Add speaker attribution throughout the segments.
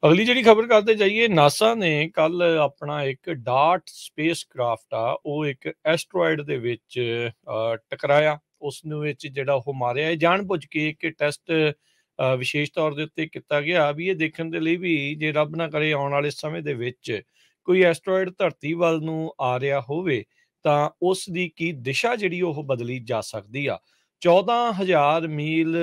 Speaker 1: ਅਗਲੀ ਜਿਹੜੀ ਖਬਰ ਕਰਦੇ ਜਾਈਏ, ਨਾਸਾ ਨੇ ਕੱਲ ਆਪਣਾ ਇੱਕ ਡਾਰਟ ਸਪੇਸ ਕਰਾਫਟ ਆ ਉਹ ਇੱਕ ਐਸਟਰੋਇਡ ਦੇ ਵਿੱਚ ਟਕਰਾਇਆ। ਉਸ ਨੂੰ ਵਿੱਚ ਜਿਹੜਾ ਉਹ ਮਾਰਿਆ, ਇਹ ਜਾਣਬੁੱਝ ਕੇ ਇੱਕ ਟੈਸਟ ਵਿਸ਼ੇਸ਼ ਤੌਰ ਦੇ ਉੱਤੇ ਕੀਤਾ ਗਿਆ ਵੀ ਇਹ ਦੇਖਣ ਦੇ ਲਈ ਵੀ ਜੇ ਰੱਬ ਨਾ ਕਰੇ ਆਉਣ ਵਾਲੇ ਸਮੇਂ ਦੇ ਵਿੱਚ ਕੋਈ ਐਸਟਰੋਇਡ ਧਰਤੀ ਵੱਲ ਨੂੰ ਆ ਰਿਹਾ ਹੋਵੇ ਤਾਂ ਉਸ ਦੀ ਕੀ ਦਿਸ਼ਾ ਜਿਹੜੀ ਉਹ ਬਦਲੀ ਜਾ ਸਕਦੀ ਆ। 14,000 ਮੀਲ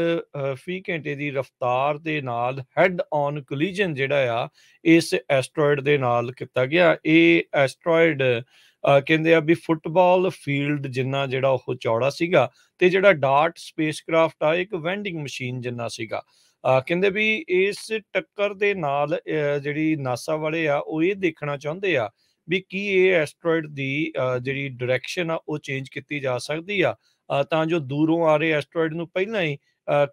Speaker 1: ਫੀ ਘੰਟੇ ਦੀ ਰਫ਼ਤਾਰ ਦੇ ਨਾਲ ਹੈਡ ਔਨ ਕੋਲੀਜਨ ਜਿਹੜਾ ਆ ਇਸ ਐਸਟਰੋਇਡ ਦੇ ਨਾਲ ਕੀਤਾ ਗਿਆ। ਇਹ ਐਸਟਰੋਇਡ ਕਹਿੰਦੇ ਆ ਵੀ ਫੁੱਟਬਾਲ ਫੀਲਡ ਜਿੰਨਾ ਜਿਹੜਾ ਉਹ ਚੌੜਾ ਸੀਗਾ ਤੇ ਜਿਹੜਾ ਡਾਰਟ ਸਪੇਸਕ੍ਰਾਫਟ ਆ ਇੱਕ ਵੈਂਡਿੰਗ ਮਸ਼ੀਨ ਜਿੰਨਾ ਸੀਗਾ। ਕਹਿੰਦੇ ਵੀ ਇਸ ਟੱਕਰ ਦੇ ਨਾਲ ਜਿਹੜੀ ਨਾਸਾ ਵਾਲੇ ਆ ਉਹ ਇਹ ਦੇਖਣਾ ਚਾਹੁੰਦੇ ਆ ਵੀ ਕੀ ਇਹ ਐਸਟਰੋਇਡ ਦੀ ਜਿਹੜੀ ਡਾਇਰੈਕਸ਼ਨ ਆ ਉਹ ਚੇਂਜ ਕੀਤੀ ਜਾ ਸਕਦੀ ਆ, ਤਾਂ ਜੋ ਦੂਰੋਂ ਆ ਰਹੇ ਐਸਟਰੋਇਡ ਨੂੰ ਪਹਿਲਾਂ ਹੀ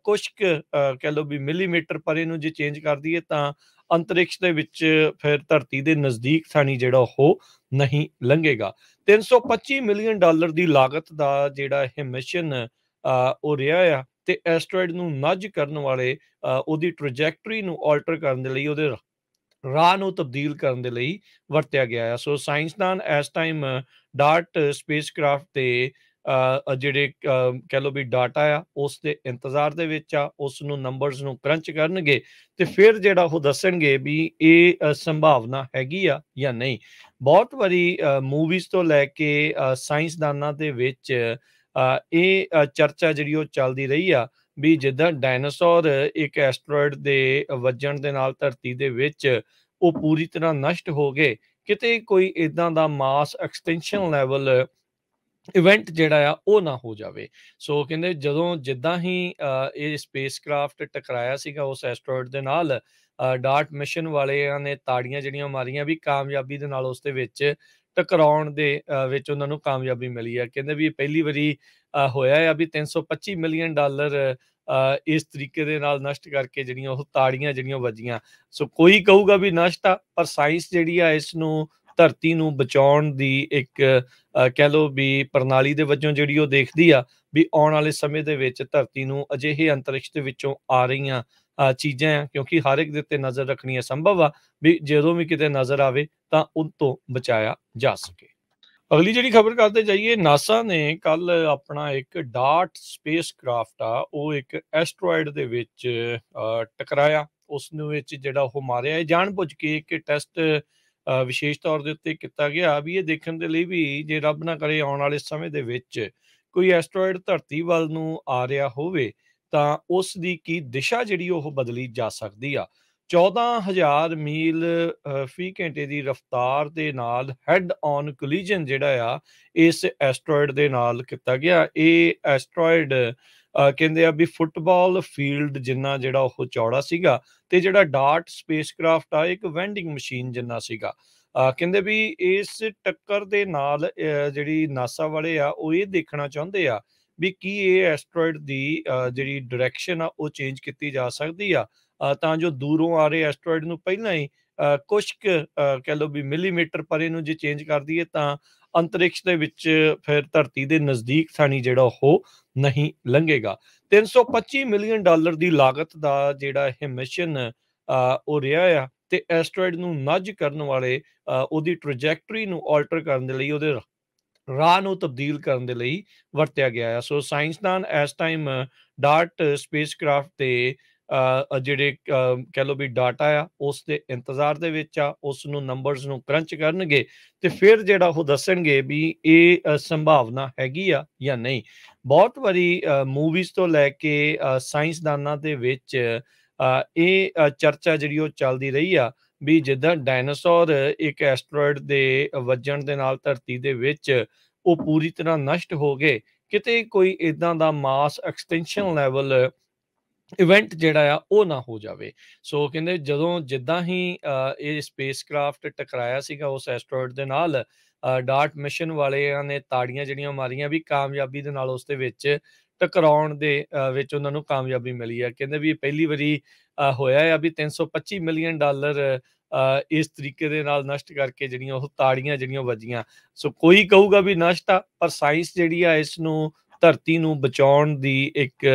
Speaker 1: ਕੁਛ ਕੁ ਕਹਿ ਲਓ ਵੀ ਮਿਲੀਮੀਟਰ ਪਰੇ ਨੂੰ ਜੇ ਚੇਂਜ ਕਰ ਦਈਏ ਤਾਂ ਅੰਤਰਿਕਸ਼ ਦੇ ਵਿੱਚ ਫਿਰ ਧਰਤੀ ਦੇ ਨਜ਼ਦੀਕ ਥਾਣੀ ਜਿਹੜਾ ਉਹ ਨਹੀਂ ਲੰਘੇਗਾ। 325 ਮਿਲੀਅਨ ਡਾਲਰ ਦੀ ਲਾਗਤ ਦਾ ਜਿਹੜਾ ਇਹ ਮਿਸ਼ਨ ਉਹ ਰਿਹਾ ਆ ਤੇ ਐਸਟਰੋਇਡ ਨੂੰ ਨੱਜ ਕਰਨ ਵਾਲੇ ਉਹਦੀ ਟ੍ਰੈਜੈਕਟਰੀ ਨੂੰ ਆਲਟਰ ਕਰਨ ਦੇ ਲਈ, ਉਹਦੇ ਰਾਹ ਨੂੰ ਤਬਦੀਲ ਕਰਨ ਦੇ ਲਈ ਵਰਤਿਆ ਗਿਆ ਆ। ਸੋ ਸਾਇੰਸਦਾਨ ਇਸ ਟਾਈਮ ਡਾਰਟ ਸਪੇਸਕ੍ਰਾਫਟ ਤੇ ਜਿਹੜੇ ਕਹਿ ਲਓ ਵੀ ਡਾਟਾ ਆ ਉਸ ਦੇ ਇੰਤਜ਼ਾਰ ਦੇ ਵਿੱਚ ਆ, ਉਸ ਨੂੰ ਨੰਬਰਸ ਨੂੰ ਕਰੰਚ ਕਰਨਗੇ ਤੇ ਫਿਰ ਜਿਹੜਾ ਉਹ ਦੱਸਣਗੇ ਵੀ ਇਹ ਸੰਭਾਵਨਾ ਹੈਗੀ ਆ ਜਾਂ ਨਹੀਂ। ਬਹੁਤ ਵਾਰੀ ਮੂਵੀਜ਼ ਤੋਂ ਲੈ ਕੇ ਸਾਇੰਸਦਾਨਾਂ ਦੇ ਵਿੱਚ ਇਹ ਚਰਚਾ ਜਿਹੜੀ ਉਹ ਚੱਲਦੀ ਰਹੀ ਆ ਵੀ ਜਿੱਦਾਂ ਡਾਇਨਾਸੌਰ ਇੱਕ ਐਸਟਰੋਇਡ ਦੇ ਵੱਜਣ ਦੇ ਨਾਲ ਧਰਤੀ ਦੇ ਵਿੱਚ ਉਹ ਪੂਰੀ ਤਰ੍ਹਾਂ ਨਸ਼ਟ ਹੋ ਗਏ, ਕਿਤੇ ਕੋਈ ਇਦਾਂ ਦਾ ਮਾਸ ਐਕਸਟੈਂਸ਼ਨ ਲੈਵਲ ਇਵੈਂਟ ਜਿਹੜਾ ਆ ਉਹ ਨਾ ਹੋ ਜਾਵੇ। ਸੋ ਕਹਿੰਦੇ ਜਦੋਂ ਜਿੱਦਾਂ ਹੀ ਇਹ ਸਪੇਸਕ੍ਰਾਫਟ ਟਕਰਾਇਆ ਸੀਗਾ ਉਸ ਐਸਟਰੋਇਡ ਦੇ ਨਾਲ, ਡਾਰਟ ਮਿਸ਼ਨ ਵਾਲਿਆਂ ਨੇ ਤਾੜੀਆਂ ਜਿਹੜੀਆਂ ਮਾਰੀਆਂ ਵੀ ਕਾਮਯਾਬੀ ਦੇ ਨਾਲ ਉਸ ਦੇ ਵਿੱਚ ਟਕਰਾਉਣ ਦੇ ਵਿੱਚ ਉਹਨਾਂ ਨੂੰ ਕਾਮਯਾਬੀ ਮਿਲੀ ਆ। ਕਹਿੰਦੇ ਵੀ ਪਹਿਲੀ ਵਾਰੀ ਹੋਇਆ ਆ ਵੀ 325 ਮਿਲੀਅਨ ਡਾਲਰ ਇਸ ਤਰੀਕੇ ਦੇ ਨਾਲ ਨਸ਼ਟ ਕਰਕੇ ਜਿਹੜੀਆਂ ਉਹ ਤਾੜੀਆਂ ਜਿਹੜੀਆਂ ਵੱਜੀਆਂ। ਸੋ ਕੋਈ ਕਹੂਗਾ ਵੀ ਨਸ਼ਟ ਆ, ਪਰ ਸਾਇੰਸ ਜਿਹੜੀ ਆ ਇਸ ਨੂੰ ਧਰਤੀ ਨੂੰ ਬਚਾਉਣ ਦੀ ਇੱਕ ਕਹਿ ਲਓ ਵੀ ਪ੍ਰਣਾਲੀ ਦੇ ਵਜੋਂ ਜਿਹੜੀ ਉਹ ਦੇਖਦੀ ਆ ਵੀ ਆਉਣ ਵਾਲੇ ਸਮੇਂ ਦੇ ਵਿੱਚ ਧਰਤੀ ਨੂੰ ਅਜਿਹੇ ਅੰਤਰਿਕਸ਼ ਦੇ ਵਿੱਚੋਂ ਆ ਰਹੀਆਂ ਚੀਜ਼ਾਂ ਆ, ਕਿਉਂਕਿ ਹਰ ਇੱਕ ਦੇ ਉੱਤੇ ਨਜ਼ਰ ਰੱਖਣੀ ਸੰਭਵ ਆ ਵੀ ਜਦੋਂ ਵੀ ਕਿਤੇ ਨਜ਼ਰ ਆਵੇ ਤਾਂ ਉਹ ਤੋਂ ਬਚਾਇਆ ਜਾ ਸਕੇ। ਅਗਲੀ ਜਿਹੜੀ ਖਬਰ ਕਰਦੇ ਜਾਈਏ, ਨਾਸਾ ਨੇ ਕੱਲ ਆਪਣਾ ਇੱਕ ਡਾਰਟ ਸਪੇਸਕ੍ਰਾਫਟ ਆ ਉਹ ਇੱਕ ਐਸਟਰੋਇਡ ਦੇ ਵਿੱਚ ਟਕਰਾਇਆ। ਉਸ ਨੂੰ ਵਿੱਚ ਜਿਹੜਾ ਉਹ ਮਾਰਿਆ, ਇਹ ਜਾਣਬੁੱਝ ਕੇ ਇੱਕ ਟੈਸਟ ਵਿਸ਼ੇਸ਼ ਤੌਰ ਦੇ ਉੱਤੇ ਕੀਤਾ ਗਿਆ ਵੀ ਇਹ ਦੇਖਣ ਦੇ ਲਈ ਵੀ ਜੇ ਰੱਬ ਨਾ ਕਰੇ ਆਉਣ ਵਾਲੇ ਸਮੇਂ ਦੇ ਵਿੱਚ ਕੋਈ ਐਸਟਰੋਇਡ ਧਰਤੀ ਵੱਲ ਨੂੰ ਆ ਰਿਹਾ ਹੋਵੇ ਤਾਂ ਉਸ ਦੀ ਕੀ ਦਿਸ਼ਾ ਜਿਹੜੀ ਉਹ ਬਦਲੀ ਜਾ ਸਕਦੀ ਆ। 14,000 ਮੀਲ ਫੀ ਘੰਟੇ ਦੀ ਰਫ਼ਤਾਰ ਦੇ ਨਾਲ ਹੈਡ ਔਨ ਕੋਲੀਜਨ ਜਿਹੜਾ ਆ ਇਸ ਐਸਟਰੋਇਡ ਦੇ ਨਾਲ ਕੀਤਾ ਗਿਆ। ਇਹ ਐਸਟਰੋਇਡ ਕਹਿੰਦੇ ਆ ਵੀ ਫੁੱਟਬਾਲ ਫੀਲਡ ਜਿੰਨਾ ਜਿਹੜਾ ਉਹ ਚੌੜਾ ਸੀਗਾ ਤੇ ਜਿਹੜਾ ਡਾਰਟ ਸਪੇਸਕ੍ਰਾਫਟ ਆ ਇੱਕ ਵੈਂਡਿੰਗ ਮਸ਼ੀਨ ਜਿੰਨਾ ਸੀਗਾ। ਕਹਿੰਦੇ ਵੀ ਇਸ ਟੱਕਰ ਦੇ ਨਾਲ ਜਿਹੜੀ ਨਾਸਾ ਵਾਲੇ ਆ ਉਹ ਇਹ ਦੇਖਣਾ ਚਾਹੁੰਦੇ ਆ ਵੀ ਕੀ ਇਹ ਐਸਟਰੋਇਡ ਦੀ ਜਿਹੜੀ ਡਾਇਰੈਕਸ਼ਨ ਆ ਉਹ ਚੇਂਜ ਕੀਤੀ ਜਾ ਸਕਦੀ ਆ, ਤਾਂ ਜੋ ਦੂਰੋਂ ਆ ਰਹੇ ਐਸਟਰੋਇਡ ਨੂੰ ਪਹਿਲਾਂ ਹੀ ਕੁਛ ਕੁ ਕਹਿ ਲਓ ਵੀ ਮਿਲੀਮੀਟਰ ਪਰੇ ਨੂੰ ਜੇ ਚੇਂਜ ਕਰ ਦਈਏ ਤਾਂ ਅੰਤਰਿਕਸ਼ ਦੇ ਵਿੱਚ ਫਿਰ ਧਰਤੀ ਦੇ ਨਜ਼ਦੀਕ ਥਾਣੀ ਜਿਹੜਾ ਉਹ ਨਹੀਂ ਲੰਘੇਗਾ। 325 ਮਿਲੀਅਨ ਡਾਲਰ ਦੀ ਲਾਗਤ ਦਾ ਜਿਹੜਾ ਇਹ ਮਿਸ਼ਨ ਉਹ ਰਿਹਾ ਆ ਤੇ ਐਸਟਰੋਇਡ ਨੂੰ ਨੱਜ ਕਰਨ ਵਾਲੇ ਉਹਦੀ ਟ੍ਰੈਜੈਕਟਰੀ ਨੂੰ ਆਲਟਰ ਕਰਨ ਦੇ ਲਈ, ਉਹਦੇ ਰਾਹ ਨੂੰ ਤਬਦੀਲ ਕਰਨ ਦੇ ਲਈ ਵਰਤਿਆ ਗਿਆ ਆ। ਸੋ ਸਾਇੰਸਦਾਨ ਇਸ ਟਾਈਮ ਡਾਰਟ ਸਪੇਸਕ੍ਰਾਫਟ ਤੇ ਜਿਹੜੇ ਕਹਿ ਲਓ ਵੀ ਡਾਟਾ ਆ ਉਸ ਦੇ ਇੰਤਜ਼ਾਰ ਦੇ ਵਿੱਚ ਆ, ਉਸ ਨੂੰ ਨੰਬਰਸ ਨੂੰ ਕਰੰਚ ਕਰਨਗੇ ਤੇ ਫਿਰ ਜਿਹੜਾ ਉਹ ਦੱਸਣਗੇ ਵੀ ਇਹ ਸੰਭਾਵਨਾ ਹੈਗੀ ਆ ਜਾਂ ਨਹੀਂ। ਬਹੁਤ ਵਾਰੀ ਮੂਵੀਜ਼ ਤੋਂ ਲੈ ਕੇ ਸਾਇੰਸਦਾਨਾਂ ਦੇ ਵਿੱਚ ਇਹ ਚਰਚਾ ਜਿਹੜੀ ਉਹ ਚੱਲਦੀ ਰਹੀ ਆ ਵੀ ਜਿੱਦਾਂ ਡਾਇਨਾਸੌਰ ਇੱਕ ਐਸਟਰੋਇਡ ਦੇ ਵੱਜਣ ਦੇ ਨਾਲ ਧਰਤੀ ਦੇ ਵਿੱਚ ਉਹ ਪੂਰੀ ਤਰ੍ਹਾਂ ਨਸ਼ਟ ਹੋ ਗਏ, ਕਿਤੇ ਕੋਈ ਇਦਾਂ ਦਾ ਮਾਸ ਐਕਸਟੈਂਸ਼ਨ ਲੈਵਲ ਇਵੈਂਟ ਜਿਹੜਾ ਆ ਉਹ ਨਾ ਹੋ ਜਾਵੇ। ਸੋ ਕਹਿੰਦੇ ਜਦੋਂ ਜਿੱਦਾਂ ਹੀ ਇਹ ਸਪੇਸਕ੍ਰਾਫਟ ਟਕਰਾਇਆ ਸੀਗਾ ਉਸ ਐਸਟਰੋਇਡ ਦੇ ਨਾਲ, ਡਾਰਟ ਮਿਸ਼ਨ ਵਾਲਿਆਂ ਨੇ ਤਾੜੀਆਂ ਜਿਹੜੀਆਂ ਮਾਰੀਆਂ ਵੀ ਕਾਮਯਾਬੀ ਦੇ ਨਾਲ ਉਸ ਦੇ ਵਿੱਚ ਟਕਰਾਉਣ ਦੇ ਵਿੱਚ ਉਹਨਾਂ ਨੂੰ ਕਾਮਯਾਬੀ ਮਿਲੀ ਆ। ਕਹਿੰਦੇ ਵੀ ਪਹਿਲੀ ਵਾਰੀ ਹੋਇਆ ਆ ਵੀ 325 ਮਿਲੀਅਨ ਡਾਲਰ ਇਸ ਤਰੀਕੇ ਦੇ ਨਾਲ ਨਸ਼ਟ ਕਰਕੇ ਜਿਹੜੀਆਂ ਉਹ ਤਾੜੀਆਂ ਜਿਹੜੀਆਂ ਵੱਜੀਆਂ। ਸੋ ਕੋਈ ਕਹੂਗਾ ਵੀ ਨਸ਼ਟ ਆ, ਪਰ ਸਾਇੰਸ ਜਿਹੜੀ ਆ ਇਸ ਨੂੰ ਧਰਤੀ ਨੂੰ ਬਚਾਉਣ ਦੀ ਇੱਕ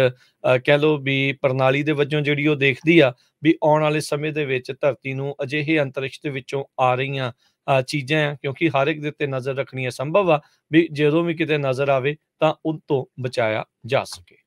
Speaker 1: ਕਹਿ ਲਓ ਵੀ ਪ੍ਰਣਾਲੀ ਦੇ ਵਜੋਂ ਜਿਹੜੀ ਉਹ ਦੇਖਦੀ ਆ ਵੀ ਆਉਣ ਵਾਲੇ ਸਮੇਂ ਦੇ ਵਿੱਚ ਧਰਤੀ ਨੂੰ ਅਜਿਹੇ ਅੰਤਰਿਕਸ਼ ਦੇ ਵਿੱਚੋਂ ਆ ਰਹੀਆਂ ਚੀਜ਼ਾਂ ਆ, ਕਿਉਂਕਿ ਹਰ ਇੱਕ ਦੇ ਉੱਤੇ ਨਜ਼ਰ ਰੱਖਣੀ ਅਸੰਭਵ ਆ ਵੀ ਜਦੋਂ ਵੀ ਕਿਤੇ ਨਜ਼ਰ ਆਵੇ ਤਾਂ ਉਹ ਤੋਂ ਬਚਾਇਆ ਜਾ ਸਕੇ।